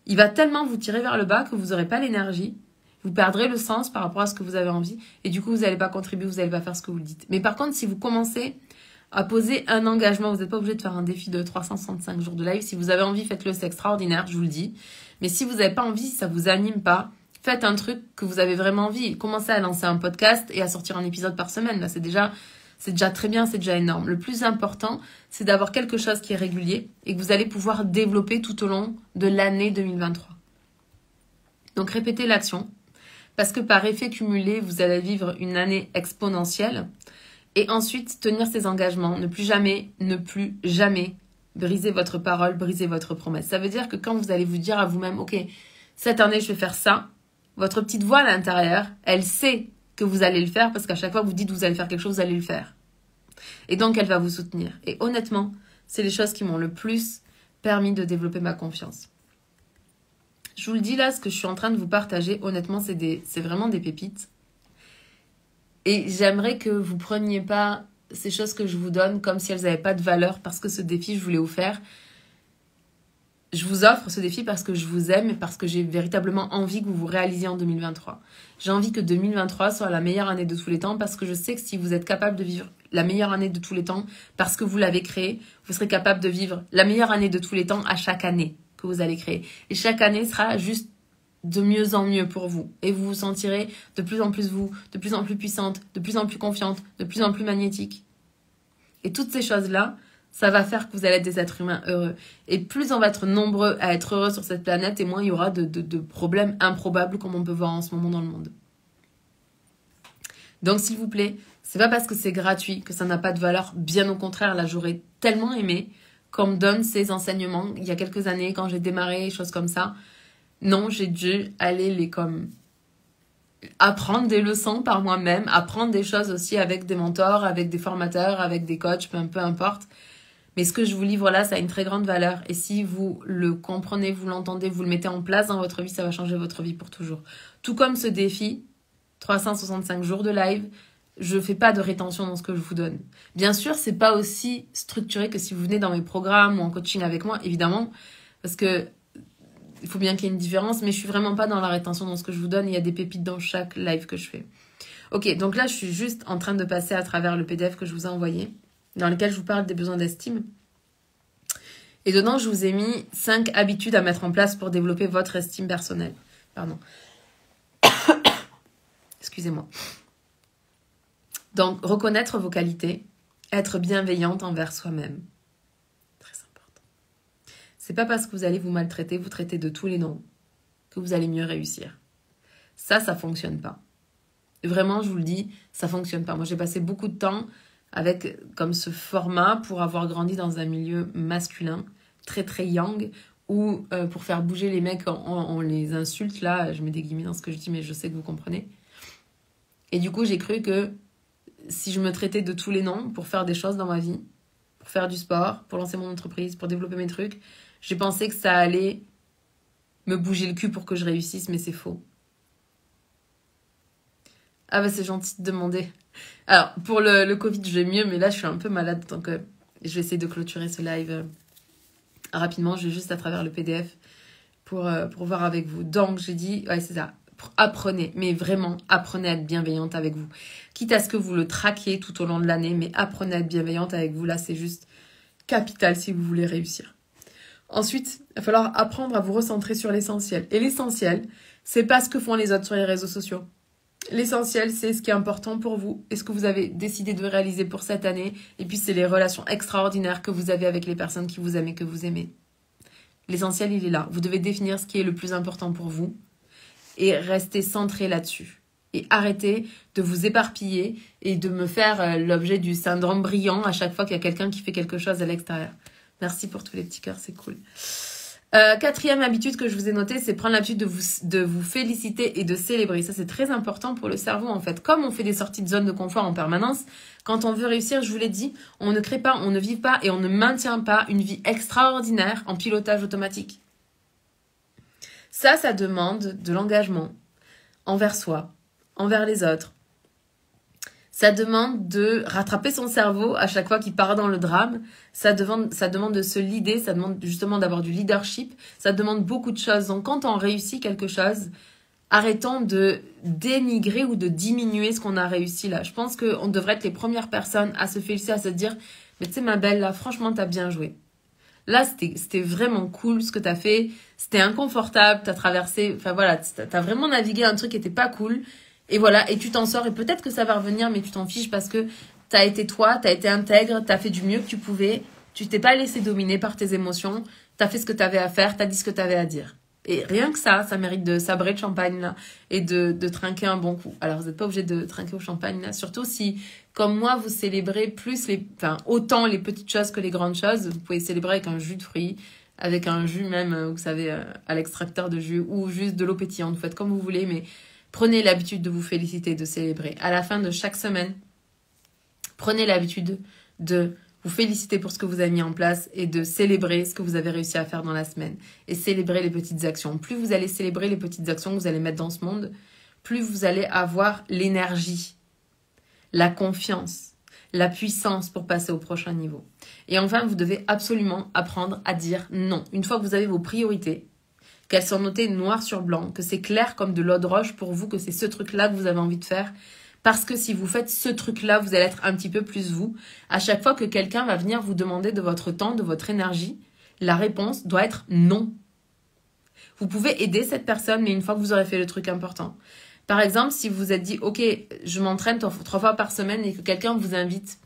il va tellement vous tirer vers le bas que vous n'aurez pas l'énergie, vous perdrez le sens par rapport à ce que vous avez envie, et du coup, vous n'allez pas contribuer, vous n'allez pas faire ce que vous dites. Mais par contre, si vous commencez à poser un engagement, vous n'êtes pas obligé de faire un défi de 365 jours de live. Si vous avez envie, faites-le, c'est extraordinaire, je vous le dis. Mais si vous n'avez pas envie, si ça vous anime pas, faites un truc que vous avez vraiment envie. Commencez à lancer un podcast et à sortir un épisode par semaine. Là, c'est déjà très bien, c'est déjà énorme. Le plus important, c'est d'avoir quelque chose qui est régulier et que vous allez pouvoir développer tout au long de l'année 2023. Donc, répétez l'action. Parce que par effet cumulé, vous allez vivre une année exponentielle. Et ensuite, tenir ses engagements. Ne plus jamais briser votre parole, briser votre promesse. Ça veut dire que quand vous allez vous dire à vous-même, OK, cette année, je vais faire ça, votre petite voix à l'intérieur, elle sait que vous allez le faire parce qu'à chaque fois que vous dites que vous allez faire quelque chose, vous allez le faire. Et donc, elle va vous soutenir. Et honnêtement, c'est les choses qui m'ont le plus permis de développer ma confiance. Je vous le dis là, ce que je suis en train de vous partager, honnêtement, c'est vraiment des pépites. Et j'aimerais que vous preniez pas ces choses que je vous donne comme si elles n'avaient pas de valeur parce que ce défi, je voulais vous faire. Je vous offre ce défi parce que je vous aime et parce que j'ai véritablement envie que vous vous réalisiez en 2023. J'ai envie que 2023 soit la meilleure année de tous les temps parce que je sais que si vous êtes capable de vivre la meilleure année de tous les temps parce que vous l'avez créée, vous serez capable de vivre la meilleure année de tous les temps à chaque année que vous allez créer. Et chaque année sera juste de mieux en mieux pour vous. Et vous vous sentirez de plus en plus vous, de plus en plus puissante, de plus en plus confiante, de plus en plus magnétique. Et toutes ces choses-là, ça va faire que vous allez être des êtres humains heureux. Et plus on va être nombreux à être heureux sur cette planète, et moins il y aura de problèmes improbables comme on peut voir en ce moment dans le monde. Donc s'il vous plaît, c'est pas parce que c'est gratuit que ça n'a pas de valeur. Bien au contraire, là j'aurais tellement aimé qu'on me donne ces enseignements il y a quelques années quand j'ai démarré, choses comme ça. Non, j'ai dû aller apprendre des leçons par moi-même, apprendre des choses aussi avec des mentors, avec des formateurs, avec des coachs, peu importe. Mais ce que je vous livre là, ça a une très grande valeur. Et si vous le comprenez, vous l'entendez, vous le mettez en place dans votre vie, ça va changer votre vie pour toujours. Tout comme ce défi, 365 jours de live, je fais pas de rétention dans ce que je vous donne. Bien sûr, c'est pas aussi structuré que si vous venez dans mes programmes ou en coaching avec moi, évidemment, parce que il faut bien qu'il y ait une différence, mais je suis vraiment pas dans la rétention dans ce que je vous donne. Il y a des pépites dans chaque live que je fais. Ok, donc là, je suis juste en train de passer à travers le PDF que je vous ai envoyé, dans lequel je vous parle des besoins d'estime. Et dedans, je vous ai mis 5 habitudes à mettre en place pour développer votre estime personnelle. Pardon. Excusez-moi. Donc, reconnaître vos qualités, être bienveillante envers soi-même. Très important. C'est pas parce que vous allez vous maltraiter, vous traiter de tous les noms, que vous allez mieux réussir. Ça fonctionne pas. Vraiment, je vous le dis, ça fonctionne pas. Moi, j'ai passé beaucoup de temps avec comme ce format pour avoir grandi dans un milieu masculin, très très yang, où pour faire bouger les mecs, on les insulte. Là, je mets des guillemets dans ce que je dis, mais je sais que vous comprenez. Et du coup, j'ai cru que si je me traitais de tous les noms pour faire des choses dans ma vie, pour faire du sport, pour lancer mon entreprise, pour développer mes trucs, j'ai pensé que ça allait me bouger le cul pour que je réussisse, mais c'est faux. Ah bah c'est gentil de demander. Alors, pour le Covid, je vais mieux, mais là, je suis un peu malade, donc je vais essayer de clôturer ce live rapidement. Je vais juste à travers le PDF pour voir avec vous. Donc, j'ai dit, ouais, c'est ça. Apprenez, mais vraiment, apprenez à être bienveillante avec vous. Quitte à ce que vous le traquiez tout au long de l'année, mais apprenez à être bienveillante avec vous. Là, c'est juste capital si vous voulez réussir. Ensuite, il va falloir apprendre à vous recentrer sur l'essentiel. Et l'essentiel, c'est pas ce que font les autres sur les réseaux sociaux. L'essentiel, c'est ce qui est important pour vous et ce que vous avez décidé de réaliser pour cette année. Et puis, c'est les relations extraordinaires que vous avez avec les personnes qui vous aiment et que vous aimez. L'essentiel, il est là. Vous devez définir ce qui est le plus important pour vous et rester centré là-dessus. Et arrêtez de vous éparpiller et de me faire l'objet du syndrome brillant à chaque fois qu'il y a quelqu'un qui fait quelque chose à l'extérieur. Merci pour tous les petits cœurs, c'est cool. Quatrième habitude que je vous ai notée, c'est prendre l'habitude de vous féliciter et de célébrer. Ça, c'est très important pour le cerveau, en fait. Comme on fait des sorties de zone de confort en permanence, quand on veut réussir, je vous l'ai dit, on ne crée pas, on ne vit pas et on ne maintient pas une vie extraordinaire en pilotage automatique. Ça demande de l'engagement envers soi, envers les autres. Ça demande de rattraper son cerveau à chaque fois qu'il part dans le drame. Ça demande de se leader, ça demande justement d'avoir du leadership. Ça demande beaucoup de choses. Donc quand on réussit quelque chose, arrêtons de dénigrer ou de diminuer ce qu'on a réussi là. Je pense qu'on devrait être les premières personnes à se féliciter, à se dire « Mais tu sais ma belle, là, franchement, t'as bien joué. » Là, c'était vraiment cool ce que t'as fait. C'était inconfortable, t'as traversé... Enfin voilà, t'as vraiment navigué un truc qui était pas cool. Et voilà, et tu t'en sors. Et peut-être que ça va revenir, mais tu t'en fiches parce que t'as été toi, t'as été intègre, t'as fait du mieux que tu pouvais. Tu t'es pas laissé dominer par tes émotions. T'as fait ce que t'avais à faire, t'as dit ce que t'avais à dire. Et rien que ça mérite de sabrer de champagne là et de trinquer un bon coup. Alors, vous n'êtes pas obligé de trinquer au champagne là. Surtout si, comme moi, vous célébrez autant les petites choses que les grandes choses. Vous pouvez célébrer avec un jus de fruits, avec un jus même, vous savez, à l'extracteur de jus ou juste de l'eau pétillante. Vous faites comme vous voulez, mais prenez l'habitude de vous féliciter, de célébrer. À la fin de chaque semaine, prenez l'habitude de vous féliciter pour ce que vous avez mis en place et de célébrer ce que vous avez réussi à faire dans la semaine. Et célébrer les petites actions. Plus vous allez célébrer les petites actions que vous allez mettre dans ce monde, plus vous allez avoir l'énergie, la confiance, la puissance pour passer au prochain niveau. Et enfin, vous devez absolument apprendre à dire non. Une fois que vous avez vos priorités, qu'elles sont notées noir sur blanc, que c'est clair comme de l'eau de roche pour vous, que c'est ce truc-là que vous avez envie de faire. Parce que si vous faites ce truc-là, vous allez être un petit peu plus vous. À chaque fois que quelqu'un va venir vous demander de votre temps, de votre énergie, la réponse doit être non. Vous pouvez aider cette personne, mais une fois que vous aurez fait le truc important. Par exemple, si vous vous êtes dit, ok, je m'entraîne 3 fois par semaine et que quelqu'un vous invite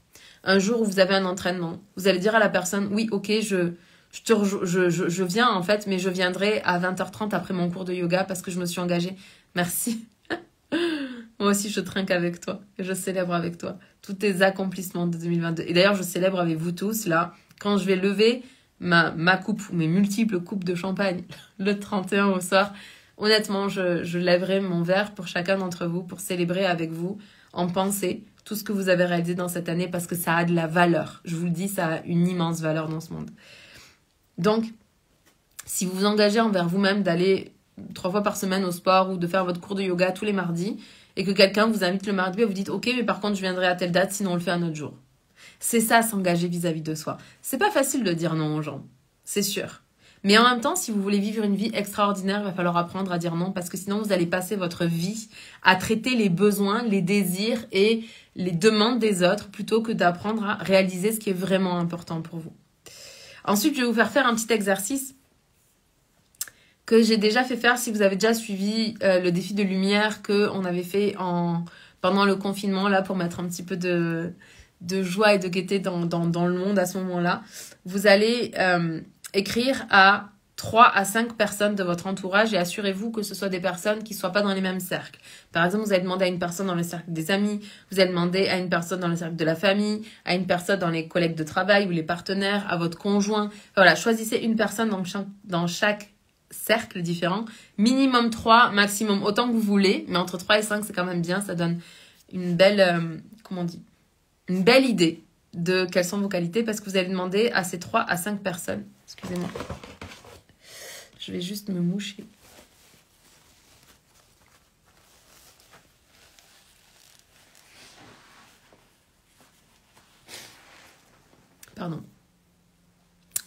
un jour où vous avez un entraînement, vous allez dire à la personne, oui, ok, je viens en fait, mais je viendrai à 20h30 après mon cours de yoga parce que je me suis engagée. Merci. Moi aussi, je trinque avec toi et je célèbre avec toi tous tes accomplissements de 2022. Et d'ailleurs, je célèbre avec vous tous, là, quand je vais lever ma coupe ou mes multiples coupes de champagne le 31 au soir. Honnêtement, je lèverai mon verre pour chacun d'entre vous pour célébrer avec vous en pensée tout ce que vous avez réalisé dans cette année parce que ça a de la valeur. Je vous le dis, ça a une immense valeur dans ce monde. Donc, si vous vous engagez envers vous-même d'aller 3 fois par semaine au sport ou de faire votre cours de yoga tous les mardis et que quelqu'un vous invite le mardi et vous dites « Ok, mais par contre, je viendrai à telle date, sinon on le fait un autre jour. » C'est ça, s'engager vis-à-vis de soi. C'est pas facile de dire non aux gens, c'est sûr. Mais en même temps, si vous voulez vivre une vie extraordinaire, il va falloir apprendre à dire non parce que sinon, vous allez passer votre vie à traiter les besoins, les désirs et les demandes des autres plutôt que d'apprendre à réaliser ce qui est vraiment important pour vous. Ensuite, je vais vous faire un petit exercice que j'ai déjà fait faire si vous avez déjà suivi le défi de lumière qu'on avait fait pendant le confinement, là, pour mettre un petit peu de joie et de gaieté dans le monde à ce moment-là. Vous allez écrire à 3 à 5 personnes de votre entourage et assurez-vous que ce soit des personnes qui ne soient pas dans les mêmes cercles. Par exemple, vous allez demander à une personne dans le cercle des amis, vous allez demander à une personne dans le cercle de la famille, à une personne dans les collègues de travail ou les partenaires, à votre conjoint. Enfin, voilà, choisissez une personne dans chaque cercle différent. Minimum 3, maximum autant que vous voulez, mais entre 3 et 5, c'est quand même bien. Ça donne une belle, une belle idée de quelles sont vos qualités parce que vous allez demander à ces 3 à 5 personnes. Excusez-moi. Je vais juste me moucher. Pardon.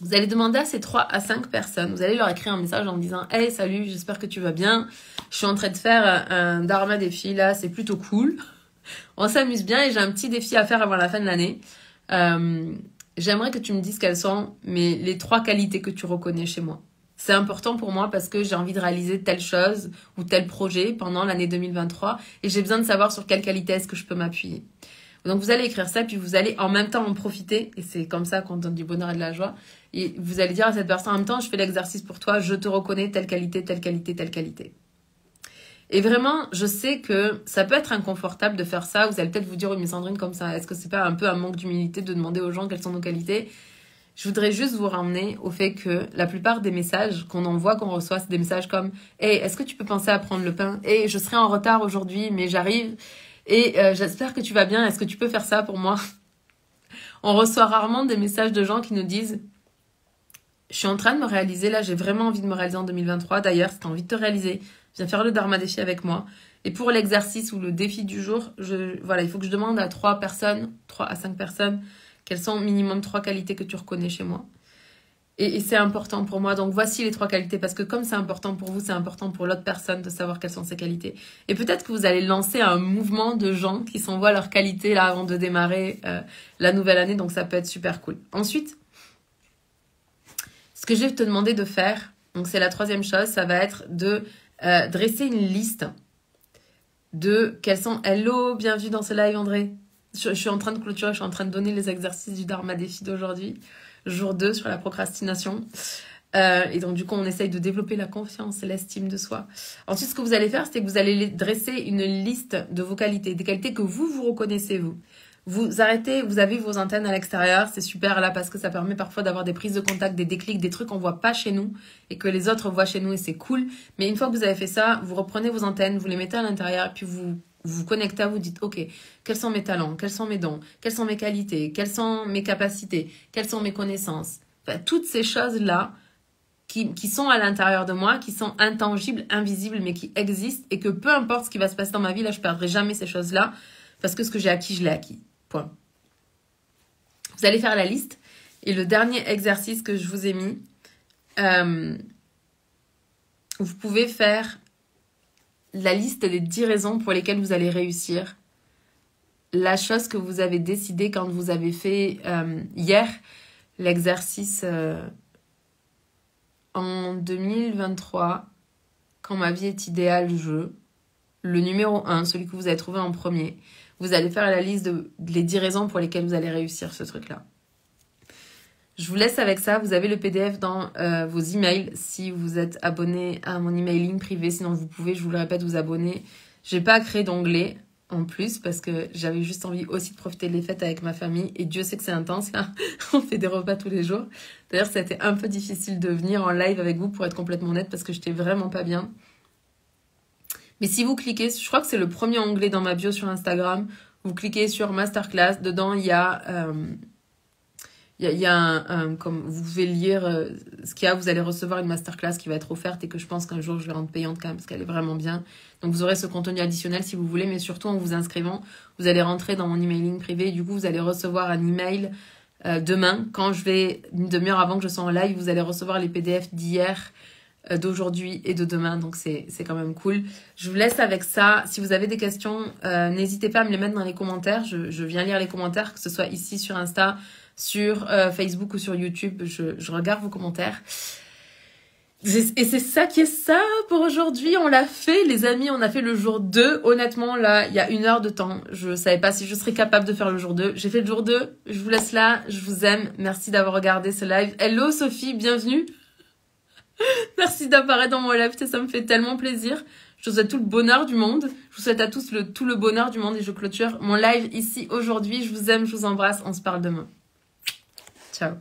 Vous allez demander à ces 3 à 5 personnes, vous allez leur écrire un message en disant « Hey, salut, j'espère que tu vas bien. Je suis en train de faire un Dharma défi, là, c'est plutôt cool. On s'amuse bien et j'ai un petit défi à faire avant la fin de l'année. J'aimerais que tu me dises quelles sont les 3 qualités que tu reconnais chez moi. C'est important pour moi parce que j'ai envie de réaliser telle chose ou tel projet pendant l'année 2023 et j'ai besoin de savoir sur quelle qualité est-ce que je peux m'appuyer. » Donc vous allez écrire ça, puis vous allez en même temps en profiter, et c'est comme ça qu'on donne du bonheur et de la joie, et vous allez dire à cette personne en même temps, je fais l'exercice pour toi, je te reconnais telle qualité, telle qualité, telle qualité. Et vraiment, je sais que ça peut être inconfortable de faire ça, vous allez peut-être vous dire, oui mais Sandrine, comme ça, est-ce que c'est pas un peu un manque d'humilité de demander aux gens quelles sont nos qualités ? Je voudrais juste vous ramener au fait que la plupart des messages qu'on envoie, qu'on reçoit, c'est des messages comme « Hey, est-ce que tu peux penser à prendre le pain ? Hey, je serai en retard aujourd'hui, mais j'arrive. Et j'espère que tu vas bien. Est-ce que tu peux faire ça pour moi ?» On reçoit rarement des messages de gens qui nous disent « Je suis en train de me réaliser, là, j'ai vraiment envie de me réaliser en 2023. D'ailleurs, si tu as envie de te réaliser, viens faire le Dharma défi avec moi. Et pour l'exercice ou le défi du jour, il faut que je demande à 3 à 5 personnes, quelles sont minimum 3 qualités que tu reconnais chez moi. Et c'est important pour moi. Donc, voici les 3 qualités. Parce que comme c'est important pour vous, c'est important pour l'autre personne de savoir quelles sont ses qualités. Et peut-être que vous allez lancer un mouvement de gens qui s'envoient leurs qualités là avant de démarrer la nouvelle année. Donc, ça peut être super cool. Ensuite, ce que je vais te demander de faire, donc c'est la 3e chose, ça va être de dresser une liste de quels sont... Hello, bienvenue dans ce live, André. Je suis en train de clôturer, je suis en train de donner les exercices du Dharma défi d'aujourd'hui. Jour 2 sur la procrastination. Et donc, du coup, on essaye de développer la confiance et l'estime de soi. Ensuite, ce que vous allez faire, c'est que vous allez dresser une liste de vos qualités, des qualités que vous reconnaissez, vous. Vous arrêtez, vous avez vos antennes à l'extérieur, c'est super là parce que ça permet parfois d'avoir des prises de contact, des déclics, des trucs qu'on voit pas chez nous et que les autres voient chez nous et c'est cool. Mais une fois que vous avez fait ça, vous reprenez vos antennes, vous les mettez à l'intérieur, puis vous connectez à vous, dites, ok, quels sont mes talents, quels sont mes dons, quelles sont mes qualités, quelles sont mes capacités, quelles sont mes connaissances. Enfin, toutes ces choses-là qui sont à l'intérieur de moi, qui sont intangibles, invisibles, mais qui existent et que peu importe ce qui va se passer dans ma vie, là, je ne perdrai jamais ces choses-là parce que ce que j'ai acquis, je l'ai acquis. Point. Vous allez faire la liste et le dernier exercice que je vous ai mis, vous pouvez faire la liste des 10 raisons pour lesquelles vous allez réussir. La chose que vous avez décidé quand vous avez fait hier l'exercice en 2023, quand ma vie est idéale, le numéro 1, celui que vous avez trouvé en premier. Vous allez faire la liste des 10 raisons pour lesquelles vous allez réussir ce truc-là. Je vous laisse avec ça. Vous avez le PDF dans vos emails si vous êtes abonné à mon emailing privé. Sinon, vous pouvez, je vous le répète, vous abonner. Je n'ai pas créé d'onglet en plus parce que j'avais juste envie aussi de profiter des fêtes avec ma famille. Et Dieu sait que c'est intense là. On fait des repas tous les jours. D'ailleurs, ça a été un peu difficile de venir en live avec vous pour être complètement honnête parce que j'étais vraiment pas bien. Mais si vous cliquez, je crois que c'est le premier onglet dans ma bio sur Instagram. Vous cliquez sur Masterclass. Dedans, il y a... comme vous pouvez lire ce qu'il y a, vous allez recevoir une masterclass qui va être offerte et que je pense qu'un jour je vais rendre payante quand même parce qu'elle est vraiment bien. Donc vous aurez ce contenu additionnel si vous voulez, mais surtout en vous inscrivant, vous allez rentrer dans mon emailing privé et du coup vous allez recevoir un email demain. Quand je vais, une demi-heure avant que je sois en live, vous allez recevoir les PDF d'hier, d'aujourd'hui et de demain, donc c'est quand même cool. Je vous laisse avec ça. Si vous avez des questions, n'hésitez pas à me les mettre dans les commentaires. Je viens lire les commentaires, que ce soit ici sur Insta, sur Facebook ou sur YouTube, je regarde vos commentaires. Et c'est ça qui est ça pour aujourd'hui. On l'a fait, les amis. On a fait le jour 2. Honnêtement, là, il y a 1 heure de temps. Je savais pas si je serais capable de faire le jour 2. J'ai fait le jour 2. Je vous laisse là. Je vous aime. Merci d'avoir regardé ce live. Hello Sophie, bienvenue. Merci d'apparaître dans mon live. Ça me fait tellement plaisir. Je vous souhaite tout le bonheur du monde. Je vous souhaite à tous tout le bonheur du monde et je clôture mon live ici aujourd'hui. Je vous aime, je vous embrasse. On se parle demain. Ciao.